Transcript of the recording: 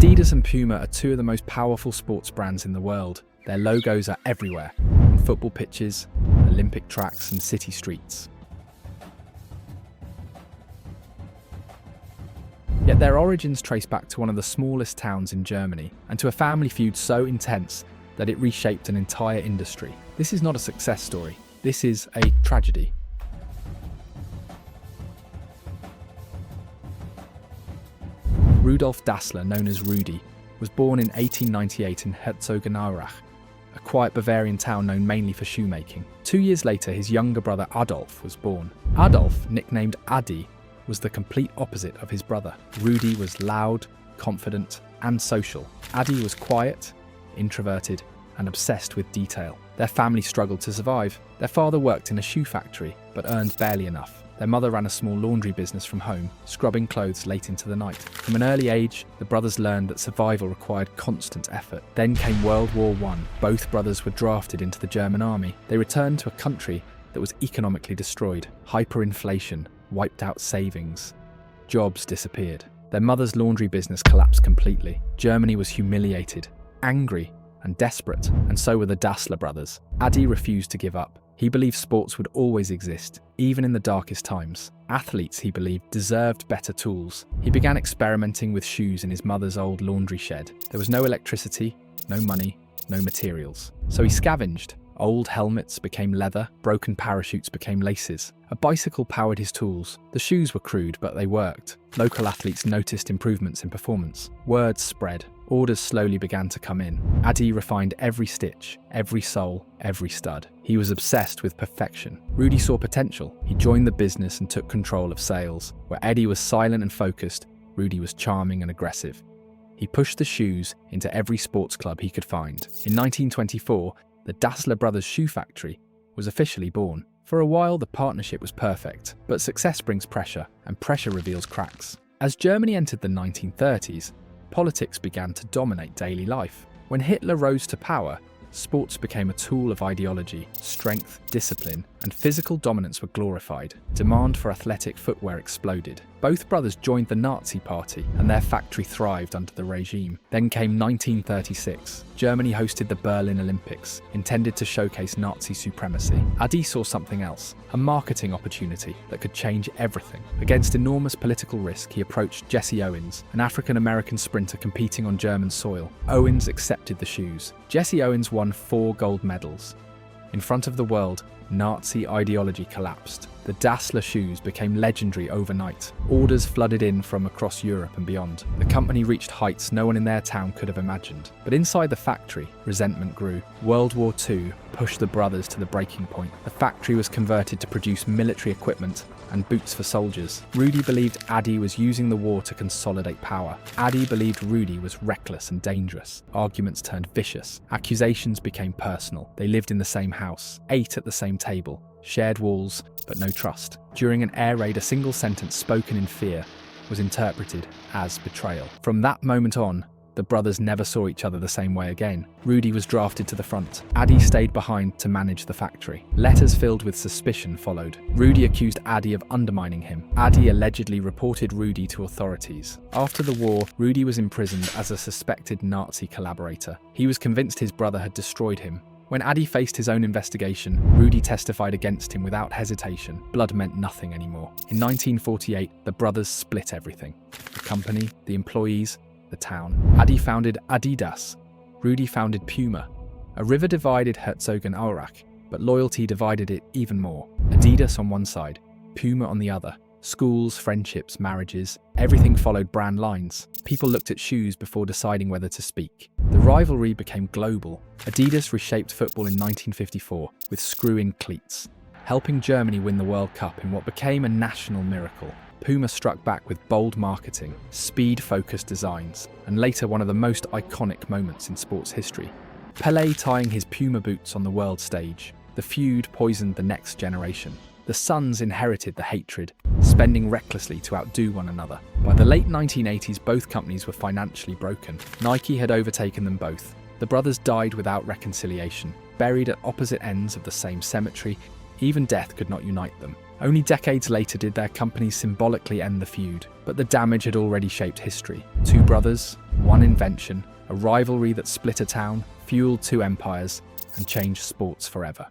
Adidas and Puma are two of the most powerful sports brands in the world. Their logos are everywhere, on football pitches, Olympic tracks and city streets. Yet their origins trace back to one of the smallest towns in Germany, and to a family feud so intense that it reshaped an entire industry. This is not a success story, this is a tragedy. Rudolf Dassler, known as Rudi, was born in 1898 in Herzogenaurach, a quiet Bavarian town known mainly for shoemaking. 2 years later, his younger brother Adolf was born. Adolf, nicknamed Adi, was the complete opposite of his brother. Rudi was loud, confident, and social. Adi was quiet, introverted, and obsessed with detail. Their family struggled to survive. Their father worked in a shoe factory, but earned barely enough. Their mother ran a small laundry business from home, scrubbing clothes late into the night. From an early age, the brothers learned that survival required constant effort. Then came World War I. Both brothers were drafted into the German army. They returned to a country that was economically destroyed. Hyperinflation wiped out savings. Jobs disappeared. Their mother's laundry business collapsed completely. Germany was humiliated, angry, and desperate, and so were the Dassler brothers. Adi refused to give up. He believed sports would always exist, even in the darkest times. Athletes, he believed, deserved better tools. He began experimenting with shoes in his mother's old laundry shed. There was no electricity, no money, no materials. So he scavenged. Old helmets became leather, broken parachutes became laces. A bicycle powered his tools. The shoes were crude, but they worked. Local athletes noticed improvements in performance. Word spread. Orders slowly began to come in. Adi refined every stitch, every sole, every stud. He was obsessed with perfection. Rudi saw potential. He joined the business and took control of sales. Where Adi was silent and focused, Rudi was charming and aggressive. He pushed the shoes into every sports club he could find. In 1924, the Dassler brothers' shoe factory was officially born. For a while, the partnership was perfect, but success brings pressure, and pressure reveals cracks. As Germany entered the 1930s, politics began to dominate daily life. When Hitler rose to power, sports became a tool of ideology. Strength, discipline, and physical dominance were glorified. Demand for athletic footwear exploded. Both brothers joined the Nazi Party, and their factory thrived under the regime. Then came 1936. Germany hosted the Berlin Olympics, intended to showcase Nazi supremacy. Adi saw something else, a marketing opportunity that could change everything. Against enormous political risk, he approached Jesse Owens, an African-American sprinter competing on German soil. Owens accepted the shoes. Jesse Owens won 4 gold medals. In front of the world, Nazi ideology collapsed. The Dassler shoes became legendary overnight. Orders flooded in from across Europe and beyond. The company reached heights no one in their town could have imagined. But inside the factory, resentment grew. World War II pushed the brothers to the breaking point. The factory was converted to produce military equipment and boots for soldiers. Rudi believed Adi was using the war to consolidate power. Adi believed Rudi was reckless and dangerous. Arguments turned vicious. Accusations became personal. They lived in the same house, ate at the same table, shared walls, but no trust. During an air raid, a single sentence spoken in fear was interpreted as betrayal. From that moment on, the brothers never saw each other the same way again. Rudi was drafted to the front. Adi stayed behind to manage the factory. Letters filled with suspicion followed. Rudi accused Adi of undermining him. Adi allegedly reported Rudi to authorities. After the war, Rudi was imprisoned as a suspected Nazi collaborator. He was convinced his brother had destroyed him. When Adi faced his own investigation, Rudi testified against him without hesitation. Blood meant nothing anymore. In 1948, the brothers split everything. The company, the employees, the town. Adi founded Adidas. Rudi founded Puma. A river divided Herzogenaurach, but loyalty divided it even more. Adidas on one side, Puma on the other. Schools, friendships, marriages, everything followed brand lines. People looked at shoes before deciding whether to speak. The rivalry became global. Adidas reshaped football in 1954 with screw-in cleats, helping Germany win the World Cup in what became a national miracle. Puma struck back with bold marketing, speed-focused designs, and later one of the most iconic moments in sports history. Pelé tying his Puma boots on the world stage. The feud poisoned the next generation. The sons inherited the hatred, spending recklessly to outdo one another. By the late 1980s, both companies were financially broken. Nike had overtaken them both. The brothers died without reconciliation, buried at opposite ends of the same cemetery. Even death could not unite them. Only decades later did their companies symbolically end the feud, but the damage had already shaped history. Two brothers, one invention, a rivalry that split a town, fueled two empires, and changed sports forever.